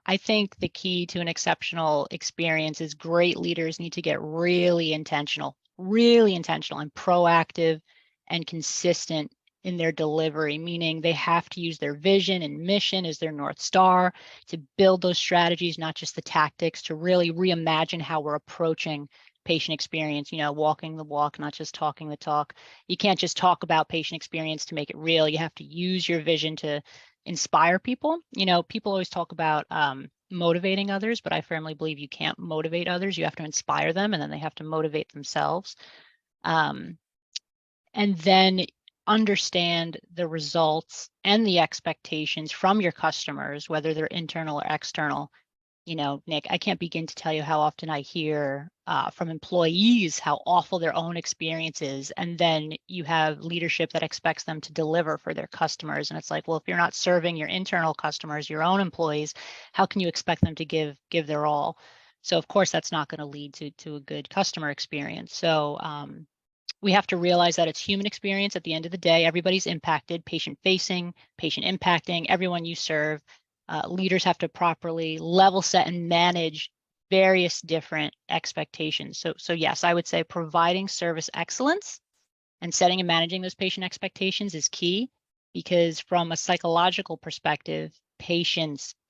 I think the key to an exceptional experience is great leaders need to get really intentional and proactive and consistent in their delivery, meaning they have to use their vision and mission as their North Star to build those strategies, not just the tactics, to really reimagine how we're approaching patient experience, walking the walk, not just talking the talk. You can't just talk about patient experience to make it real. You have to use your vision to inspire people. People always talk about motivating others, but I firmly believe you can't motivate others. You have to inspire them, and then they have to motivate themselves. And then understand the results and the expectations from your customers, whether they're internal or external. Nick, I can't begin to tell you how often I hear from employees how awful their own experience is. And then you have leadership that expects them to deliver for their customers. And it's like, well, if you're not serving your internal customers, your own employees, how can you expect them to give their all? So of course, that's not going to lead to a good customer experience. So we have to realize that it's human experience at the end of the day. Everybody's impacted, patient facing, patient impacting, everyone you serve. Leaders have to properly level set and manage various different expectations. So yes, I would say providing service excellence and setting and managing those patient expectations is key, because from a psychological perspective,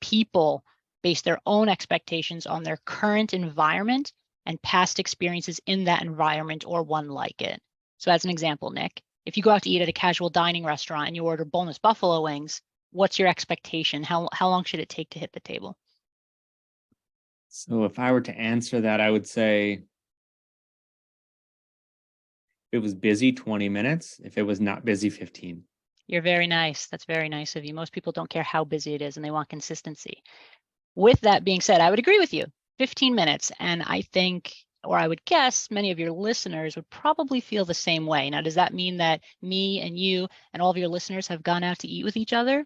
people base their own expectations on their current environment and past experiences in that environment or one like it. So as an example, Nick, if you go out to eat at a casual dining restaurant and you order boneless buffalo wings, what's your expectation? How long should it take to hit the table? So if I were to answer that, I would say if it was busy, 20 minutes. If it was not busy, 15. You're very nice. That's very nice of you. Most people don't care how busy it is and they want consistency. With that being said, I would agree with you. 15 minutes. And I think, or I would guess, many of your listeners would probably feel the same way. Now, does that mean that me and you and all of your listeners have gone out to eat with each other?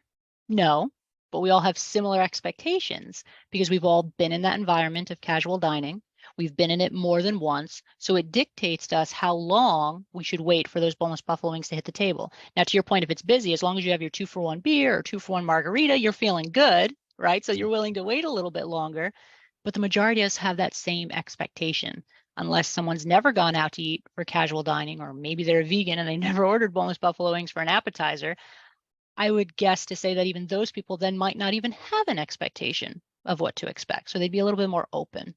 No, but we all have similar expectations because we've all been in that environment of casual dining. We've been in it more than once. So it dictates to us how long we should wait for those boneless buffalo wings to hit the table. Now, to your point, if it's busy, as long as you have your 2-for-1 beer or 2-for-1 margarita, you're feeling good, right? So you're willing to wait a little bit longer. But the majority of us have that same expectation, unless someone's never gone out to eat for casual dining, or maybe they're a vegan and they never ordered boneless buffalo wings for an appetizer. I would guess to say that even those people then might not even have an expectation of what to expect. So they'd be a little bit more open.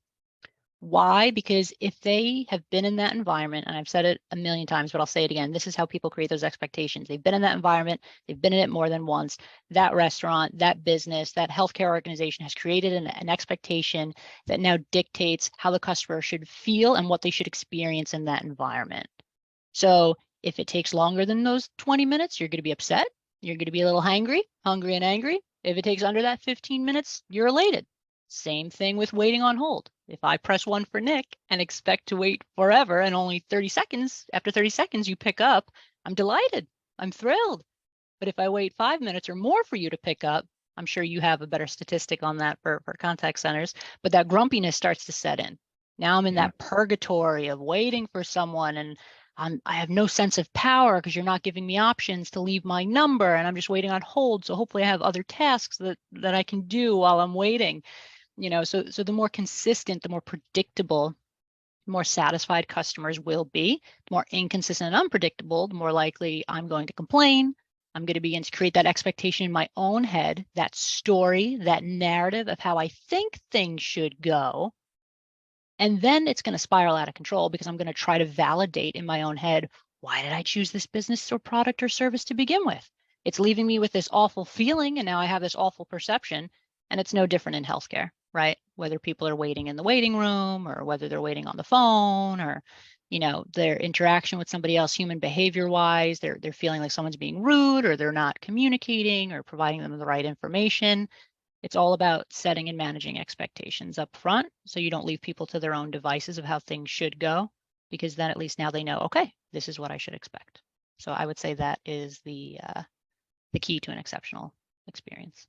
Why? Because if they have been in that environment, and I've said it a million times, but I'll say it again, this is how people create those expectations. They've been in that environment, they've been in it more than once. That restaurant, that business, that healthcare organization has created an expectation that now dictates how the customer should feel and what they should experience in that environment. So if it takes longer than those 20 minutes, you're going to be upset. You're going to be a little hungry and angry. If it takes under that 15 minutes, you're elated. Same thing with waiting on hold. If I press 1 for Nick and expect to wait forever and only 30 seconds, after 30 seconds you pick up, I'm delighted. I'm thrilled. But if I wait 5 minutes or more for you to pick up, I'm sure you have a better statistic on that for contact centers, but that grumpiness starts to set in. Now I'm in that purgatory of waiting for someone, and I have no sense of power because you're not giving me options to leave my number, and I'm just waiting on hold. So hopefully I have other tasks that I can do while I'm waiting. So the more consistent, the more predictable, the more satisfied customers will be. The more inconsistent and unpredictable, the more likely I'm going to complain. I'm going to begin to create that expectation in my own head, that story, that narrative of how I think things should go. And then it's going to spiral out of control because I'm going to try to validate in my own head, why did I choose this business or product or service to begin with? It's leaving me with this awful feeling, and now I have this awful perception. And it's no different in healthcare, right? Whether people are waiting in the waiting room or whether they're waiting on the phone, or their interaction with somebody else, human behavior wise, they're feeling like someone's being rude, or they're not communicating or providing them the right information. It's all about setting and managing expectations up front, so you don't leave people to their own devices of how things should go, because then at least now they know, okay, this is what I should expect. So I would say that is the key to an exceptional experience.